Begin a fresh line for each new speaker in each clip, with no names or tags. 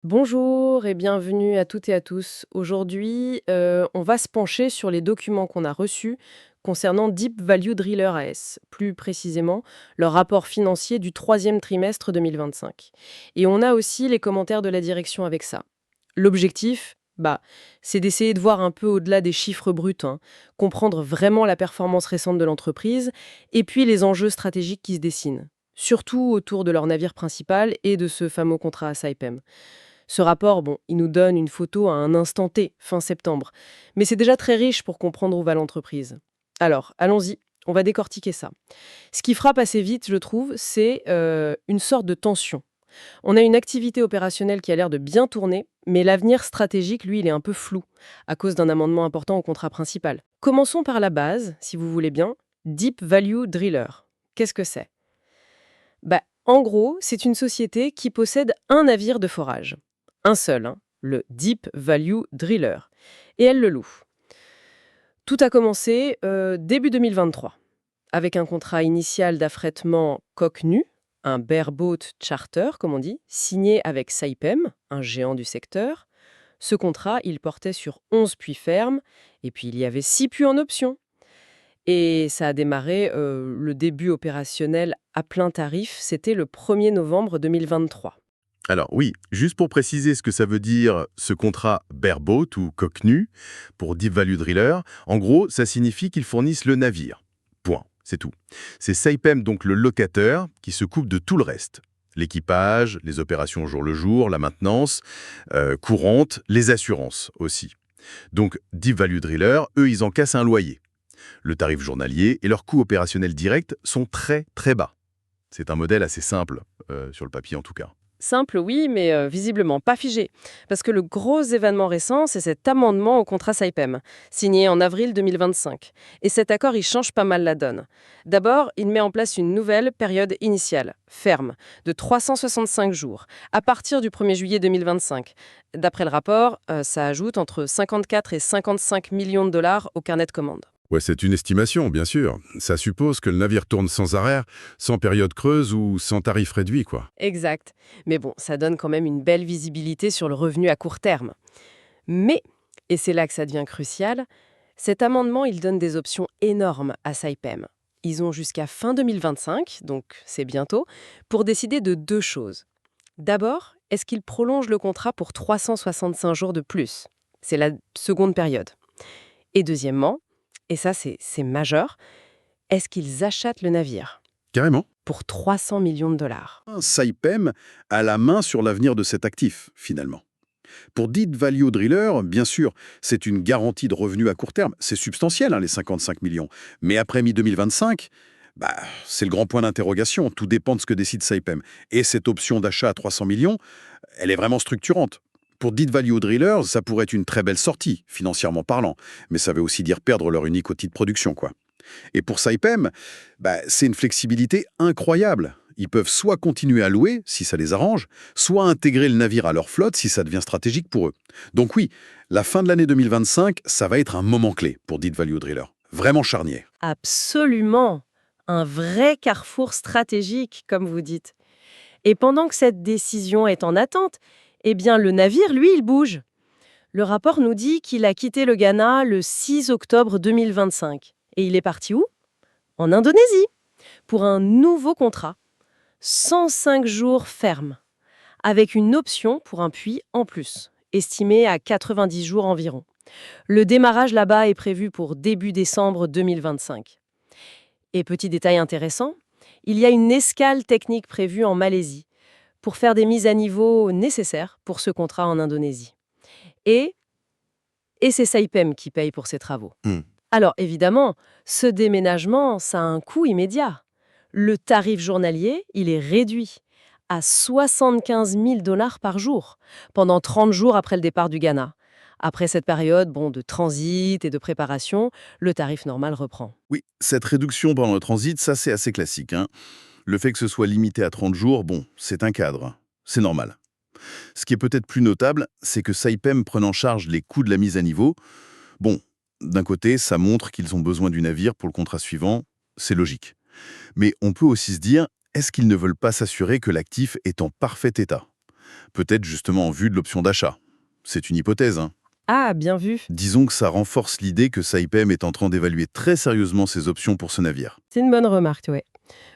Bonjour et bienvenue à toutes et à tous. Aujourd'hui, on va se pencher sur les documents qu'on a reçus concernant Deep Value Driller AS, plus précisément leur rapport financier du troisième trimestre 2025. Et on a aussi les commentaires de la direction avec ça. L'objectif, c'est d'essayer de voir un peu au-delà des chiffres bruts, hein, comprendre vraiment la performance récente de l'entreprise et puis les enjeux stratégiques qui se dessinent, surtout autour de leur navire principal et de ce fameux contrat à Saipem. Ce rapport, il nous donne une photo à un instant T, fin septembre. Mais c'est déjà très riche pour comprendre où va l'entreprise. Alors, allons-y, on va décortiquer ça. Ce qui frappe assez vite, je trouve, c'est une sorte de tension. On a une activité opérationnelle qui a l'air de bien tourner, mais l'avenir stratégique, lui, il est un peu flou, à cause d'un amendement important au contrat principal. Commençons par la base, si vous voulez bien. Deep Value Driller. Qu'est-ce que c'est? En gros, c'est une société qui possède un navire de forage. Un seul, hein, le Deep Value Driller. Et elle le loue. Tout a commencé début 2023, avec un contrat initial d'affrètement coque nue, un bareboat charter, comme on dit, signé avec Saipem, un géant du secteur. Ce contrat, il portait sur 11 puits fermes, et puis il y avait 6 puits en option. Et ça a démarré, le début opérationnel à plein tarif, c'était le 1er novembre 2023.
Alors oui, juste pour préciser ce que ça veut dire ce contrat bareboat ou coque nue pour Deep Value Driller, en gros, ça signifie qu'ils fournissent le navire. Point, c'est tout. C'est Saipem, donc le locateur, qui se coupe de tout le reste. L'équipage, les opérations jour le jour, la maintenance courante, les assurances aussi. Donc Deep Value Driller, eux, ils en cassent un loyer. Le tarif journalier et leurs coûts opérationnels directs sont très très bas. C'est un modèle assez simple, sur le papier en tout cas.
Simple, oui, mais visiblement pas figé. Parce que le gros événement récent, c'est cet amendement au contrat Saipem, signé en avril 2025. Et cet accord, il change pas mal la donne. D'abord, il met en place une nouvelle période initiale, ferme, de 365 jours, à partir du 1er juillet 2025. D'après le rapport, ça ajoute entre 54 et 55 millions de dollars au carnet de commandes.
Ouais, c'est une estimation, bien sûr. Ça suppose que le navire tourne sans arrêt, sans période creuse ou sans tarif réduit, quoi.
Exact. Mais bon, ça donne quand même une belle visibilité sur le revenu à court terme. Mais, et c'est là que ça devient crucial, cet amendement, il donne des options énormes à Saipem. Ils ont jusqu'à fin 2025, donc c'est bientôt, pour décider de deux choses. D'abord, est-ce qu'ils prolongent le contrat pour 365 jours de plus? C'est la seconde période. Et deuxièmement, et ça c'est majeur, est-ce qu'ils achètent le navire
Carrément.
pour 300 millions de dollars?
Saipem a la main sur l'avenir de cet actif, finalement. Pour Deep Value Driller, bien sûr, c'est une garantie de revenus à court terme. C'est substantiel, hein, les 55 millions. Mais après mi-2025, c'est le grand point d'interrogation. Tout dépend de ce que décide Saipem. Et cette option d'achat à 300 millions, elle est vraiment structurante. Pour Deep Value Driller, ça pourrait être une très belle sortie, financièrement parlant. Mais ça veut aussi dire perdre leur unique outil de production, quoi. Et pour Saipem, c'est une flexibilité incroyable. Ils peuvent soit continuer à louer, si ça les arrange, soit intégrer le navire à leur flotte si ça devient stratégique pour eux. Donc oui, la fin de l'année 2025, ça va être un moment clé pour Deep Value Driller. Vraiment charnière.
Absolument. Un vrai carrefour stratégique, comme vous dites. Et pendant que cette décision est en attente, eh bien le navire, lui, il bouge. Le rapport nous dit qu'il a quitté le Ghana le 6 octobre 2025. Et il est parti où? En Indonésie, pour un nouveau contrat. 105 jours fermes, avec une option pour un puits en plus, estimée à 90 jours environ. Le démarrage là-bas est prévu pour début décembre 2025. Et petit détail intéressant, il y a une escale technique prévue en Malaisie pour faire des mises à niveau nécessaires pour ce contrat en Indonésie. Et, et c'est Saipem qui paye pour ces travaux. Alors évidemment, ce déménagement, ça a un coût immédiat. Le tarif journalier, il est réduit à 75 000 dollars par jour, pendant 30 jours après le départ du Ghana. Après cette période de transit et de préparation, le tarif normal reprend.
Oui, cette réduction pendant le transit, ça c'est assez classique, hein. Le fait que ce soit limité à 30 jours, c'est un cadre. C'est normal. Ce qui est peut-être plus notable, c'est que Saipem prenne en charge les coûts de la mise à niveau. Bon, d'un côté, ça montre qu'ils ont besoin du navire pour le contrat suivant, c'est logique. Mais on peut aussi se dire, est-ce qu'ils ne veulent pas s'assurer que l'actif est en parfait état? Peut-être justement en vue de l'option d'achat. C'est une hypothèse, hein.
Ah, bien vu.
Disons que ça renforce l'idée que Saipem est en train d'évaluer très sérieusement ses options pour ce navire.
C'est une bonne remarque, ouais.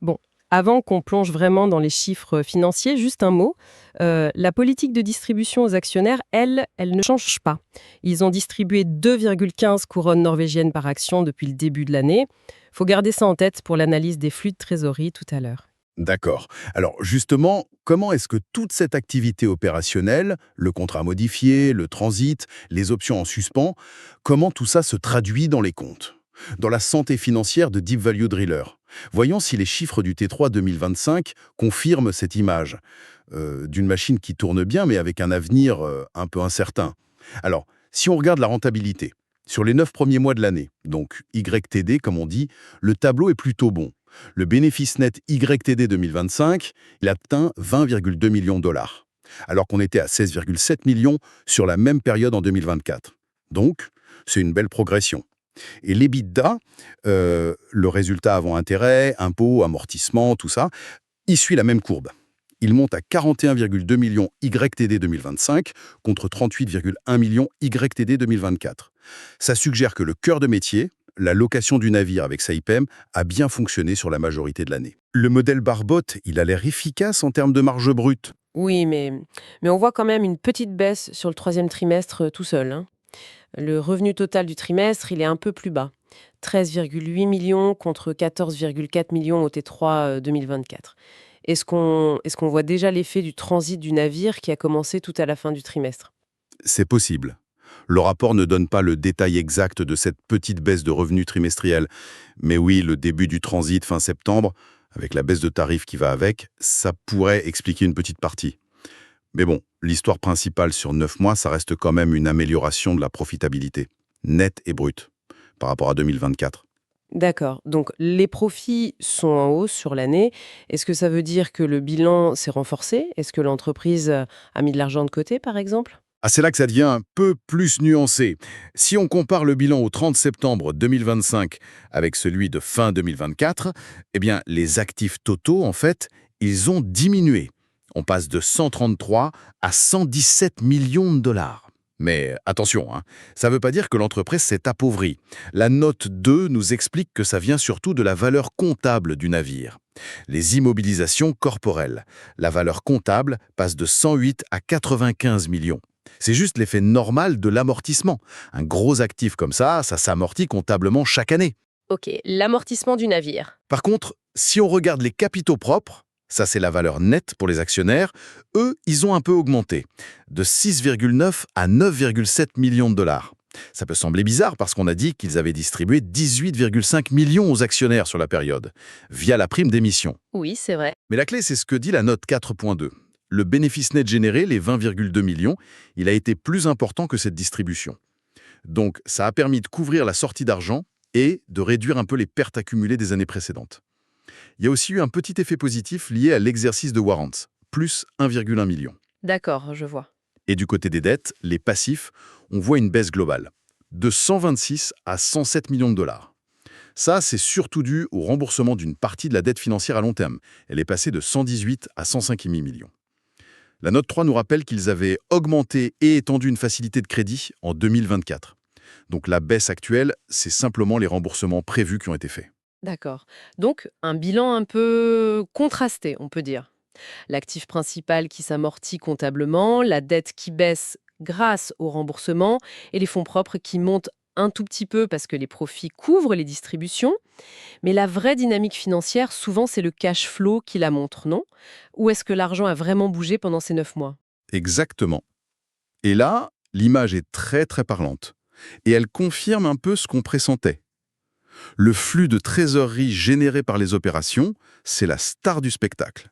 Bon, avant qu'on plonge vraiment dans les chiffres financiers, juste un mot. La politique de distribution aux actionnaires, elle ne change pas. Ils ont distribué 2,15 couronnes norvégiennes par action depuis le début de l'année. Faut garder ça en tête pour l'analyse des flux de trésorerie tout à l'heure.
D'accord. Alors justement, comment est-ce que toute cette activité opérationnelle, le contrat modifié, le transit, les options en suspens, comment tout ça se traduit dans les comptes? Dans la santé financière de Deep Value Driller? Voyons si les chiffres du T3 2025 confirment cette image d'une machine qui tourne bien mais avec un avenir un peu incertain. Alors, si on regarde la rentabilité, sur les 9 premiers mois de l'année, donc YTD comme on dit, le tableau est plutôt bon. Le bénéfice net YTD 2025, il atteint 20,2 millions de dollars, alors qu'on était à 16,7 millions sur la même période en 2024. Donc, c'est une belle progression. Et l'EBITDA, le résultat avant intérêt, impôts, amortissement, tout ça, il suit la même courbe. Il monte à 41,2 millions YTD 2025 contre 38,1 millions YTD 2024. Ça suggère que le cœur de métier, la location du navire avec Saipem, a bien fonctionné sur la majorité de l'année. Le modèle Barbotte, il a l'air efficace en termes de marge brute.
Oui, mais on voit quand même une petite baisse sur le troisième trimestre tout seul, hein. Le revenu total du trimestre, il est un peu plus bas. 13,8 millions contre 14,4 millions au T3 2024. Est-ce qu'on voit déjà l'effet du transit du navire qui a commencé tout à la fin du trimestre?
C'est possible. Le rapport ne donne pas le détail exact de cette petite baisse de revenus trimestriels. Mais oui, le début du transit fin septembre, avec la baisse de tarifs qui va avec, ça pourrait expliquer une petite partie. Mais bon, l'histoire principale sur 9 mois, ça reste quand même une amélioration de la profitabilité, nette et brute, par rapport à 2024.
D'accord. Donc les profits sont en hausse sur l'année. Est-ce que ça veut dire que le bilan s'est renforcé? Est-ce que l'entreprise a mis de l'argent de côté, par exemple?
Ah, c'est là que ça devient un peu plus nuancé. Si on compare le bilan au 30 septembre 2025 avec celui de fin 2024, eh bien, les actifs totaux, en fait, ils ont diminué. On passe de 133 à 117 millions de dollars. Mais attention, hein, ça ne veut pas dire que l'entreprise s'est appauvrie. La note 2 nous explique que ça vient surtout de la valeur comptable du navire. Les immobilisations corporelles. La valeur comptable passe de 108 à 95 millions. C'est juste l'effet normal de l'amortissement. Un gros actif comme ça s'amortit comptablement chaque année.
Ok, l'amortissement du navire.
Par contre, si on regarde les capitaux propres, ça c'est la valeur nette pour les actionnaires, eux, ils ont un peu augmenté, de 6,9 à 9,7 millions de dollars. Ça peut sembler bizarre parce qu'on a dit qu'ils avaient distribué 18,5 millions aux actionnaires sur la période, via la prime d'émission.
Oui, c'est vrai.
Mais la clé, c'est ce que dit la note 4.2. Le bénéfice net généré, les 20,2 millions, il a été plus important que cette distribution. Donc, ça a permis de couvrir la sortie d'argent et de réduire un peu les pertes accumulées des années précédentes. Il y a aussi eu un petit effet positif lié à l'exercice de warrants, plus 1,1 million.
D'accord, je vois.
Et du côté des dettes, les passifs, on voit une baisse globale, de 126 à 107 millions de dollars. Ça, c'est surtout dû au remboursement d'une partie de la dette financière à long terme. Elle est passée de 118 à 105,5 millions. La note 3 nous rappelle qu'ils avaient augmenté et étendu une facilité de crédit en 2024. Donc la baisse actuelle, c'est simplement les remboursements prévus qui ont été faits.
D'accord. Donc, un bilan un peu contrasté, on peut dire. L'actif principal qui s'amortit comptablement, la dette qui baisse grâce au remboursement et les fonds propres qui montent un tout petit peu parce que les profits couvrent les distributions. Mais la vraie dynamique financière, souvent, c'est le cash flow qui la montre, non? Ou est-ce que l'argent a vraiment bougé pendant ces 9 mois?
Exactement. Et là, l'image est très très parlante. Et elle confirme un peu ce qu'on pressentait. Le flux de trésorerie généré par les opérations, c'est la star du spectacle.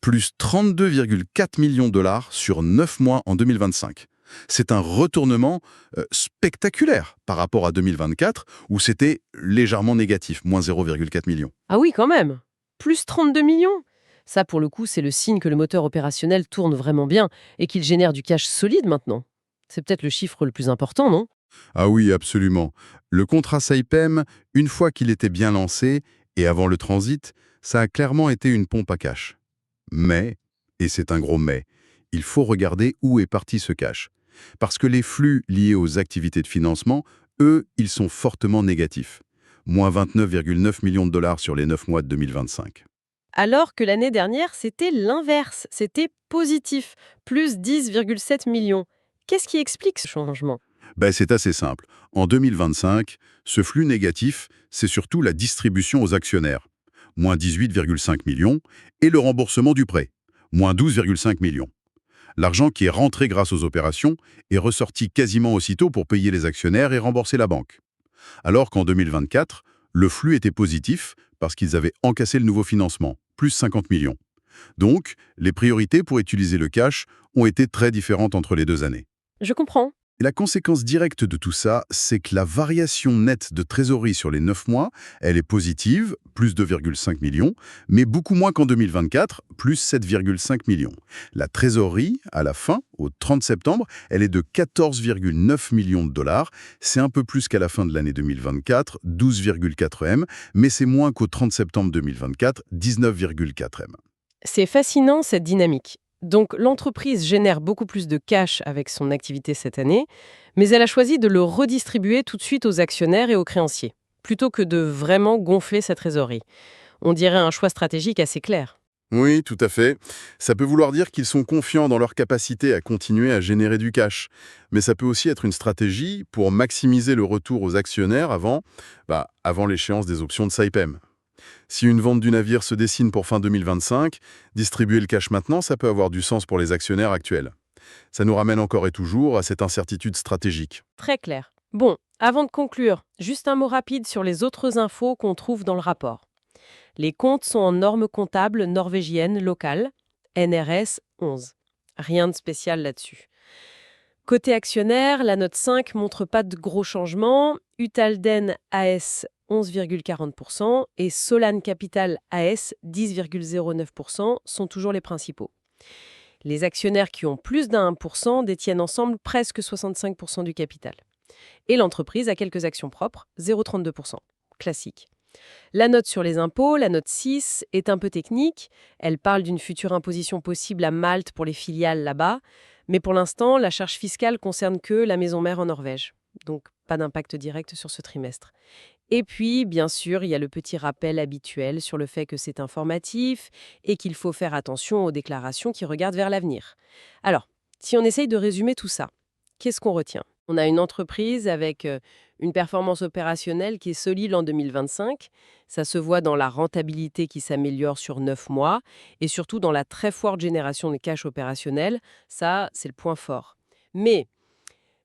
Plus 32,4 millions de dollars sur 9 mois en 2025. C'est un retournement spectaculaire par rapport à 2024, où c'était légèrement négatif, moins 0,4 millions.
Ah oui, quand même. Plus 32 millions. Ça, pour le coup, c'est le signe que le moteur opérationnel tourne vraiment bien et qu'il génère du cash solide maintenant. C'est peut-être le chiffre le plus important, non?
Ah oui, absolument. Le contrat Saipem, une fois qu'il était bien lancé, et avant le transit, ça a clairement été une pompe à cash. Mais, et c'est un gros mais,
il faut regarder où est parti ce cash. Parce que les flux liés aux activités de financement, eux, ils sont fortement négatifs. Moins 29,9 millions de dollars sur les 9 mois de 2025.
Alors que l'année dernière, c'était l'inverse, c'était positif, plus 10,7 millions. Qu'est-ce qui explique ce changement?
C'est assez simple. En 2025, ce flux négatif, c'est surtout la distribution aux actionnaires, moins 18,5 millions, et le remboursement du prêt, moins 12,5 millions. L'argent qui est rentré grâce aux opérations est ressorti quasiment aussitôt pour payer les actionnaires et rembourser la banque. Alors qu'en 2024, le flux était positif parce qu'ils avaient encaissé le nouveau financement, plus 50 millions. Donc, les priorités pour utiliser le cash ont été très différentes entre les 2 années.
Je comprends.
Et la conséquence directe de tout ça, c'est que la variation nette de trésorerie sur les 9 mois, elle est positive, plus 2,5 millions, mais beaucoup moins qu'en 2024, plus 7,5 millions. La trésorerie, à la fin, au 30 septembre, elle est de 14,9 millions de dollars. C'est un peu plus qu'à la fin de l'année 2024, 12,4 M, mais c'est moins qu'au 30 septembre 2024, 19,4 M.
C'est fascinant cette dynamique. Donc l'entreprise génère beaucoup plus de cash avec son activité cette année, mais elle a choisi de le redistribuer tout de suite aux actionnaires et aux créanciers, plutôt que de vraiment gonfler sa trésorerie. On dirait un choix stratégique assez clair.
Oui, tout à fait. Ça peut vouloir dire qu'ils sont confiants dans leur capacité à continuer à générer du cash. Mais ça peut aussi être une stratégie pour maximiser le retour aux actionnaires avant l'échéance des options de Saipem. Si une vente du navire se dessine pour fin 2025, distribuer le cash maintenant, ça peut avoir du sens pour les actionnaires actuels. Ça nous ramène encore et toujours à cette incertitude stratégique.
Très clair. Bon, avant de conclure, juste un mot rapide sur les autres infos qu'on trouve dans le rapport. Les comptes sont en normes comptables norvégiennes locales, NRS 11. Rien de spécial là-dessus. Côté actionnaire, la note 5 montre pas de gros changements. Utalden AS 11,40% et Solan Capital AS 10,09% sont toujours les principaux. Les actionnaires qui ont plus d'un 1% détiennent ensemble presque 65% du capital. Et l'entreprise a quelques actions propres, 0,32%. Classique. La note sur les impôts, la note 6, est un peu technique. Elle parle d'une future imposition possible à Malte pour les filiales là-bas. Mais pour l'instant, la charge fiscale concerne que la maison mère en Norvège. Donc, pas d'impact direct sur ce trimestre. Et puis, bien sûr, il y a le petit rappel habituel sur le fait que c'est informatif et qu'il faut faire attention aux déclarations qui regardent vers l'avenir. Alors, si on essaye de résumer tout ça, qu'est-ce qu'on retient? On a une entreprise avec une performance opérationnelle qui est solide en 2025. Ça se voit dans la rentabilité qui s'améliore sur 9 mois et surtout dans la très forte génération de cash opérationnel. Ça, c'est le point fort. Mais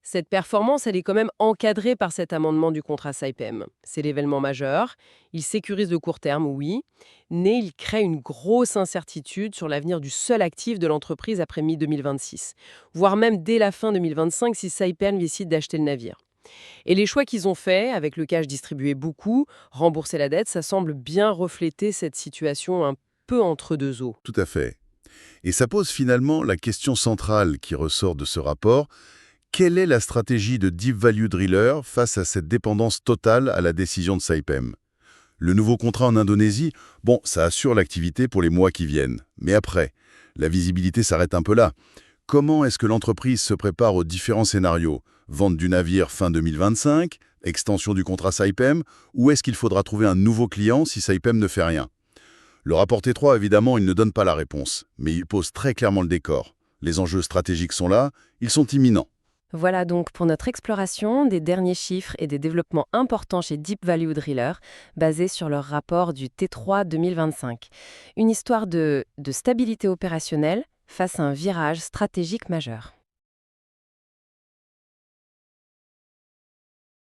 cette performance, elle est quand même encadrée par cet amendement du contrat Saipem. C'est l'événement majeur. Il sécurise le court terme, oui, mais il crée une grosse incertitude sur l'avenir du seul actif de l'entreprise après mi-2026, voire même dès la fin 2025 si Saipem décide d'acheter le navire. Et les choix qu'ils ont faits, avec le cash distribué beaucoup, rembourser la dette, ça semble bien refléter cette situation un peu entre deux eaux.
Tout à fait. Et ça pose finalement la question centrale qui ressort de ce rapport. Quelle est la stratégie de Deep Value Driller face à cette dépendance totale à la décision de Saipem? Le nouveau contrat en Indonésie, ça assure l'activité pour les mois qui viennent. Mais après, la visibilité s'arrête un peu là. Comment est-ce que l'entreprise se prépare aux différents scénarios? Vente du navire fin 2025, extension du contrat Saipem, ou est-ce qu'il faudra trouver un nouveau client si Saipem ne fait rien? Le rapport T3, évidemment, il ne donne pas la réponse, mais il pose très clairement le décor. Les enjeux stratégiques sont là, ils sont imminents.
Voilà donc pour notre exploration des derniers chiffres et des développements importants chez Deep Value Driller, basés sur leur rapport du T3 2025. Une histoire de stabilité opérationnelle face à un virage stratégique majeur.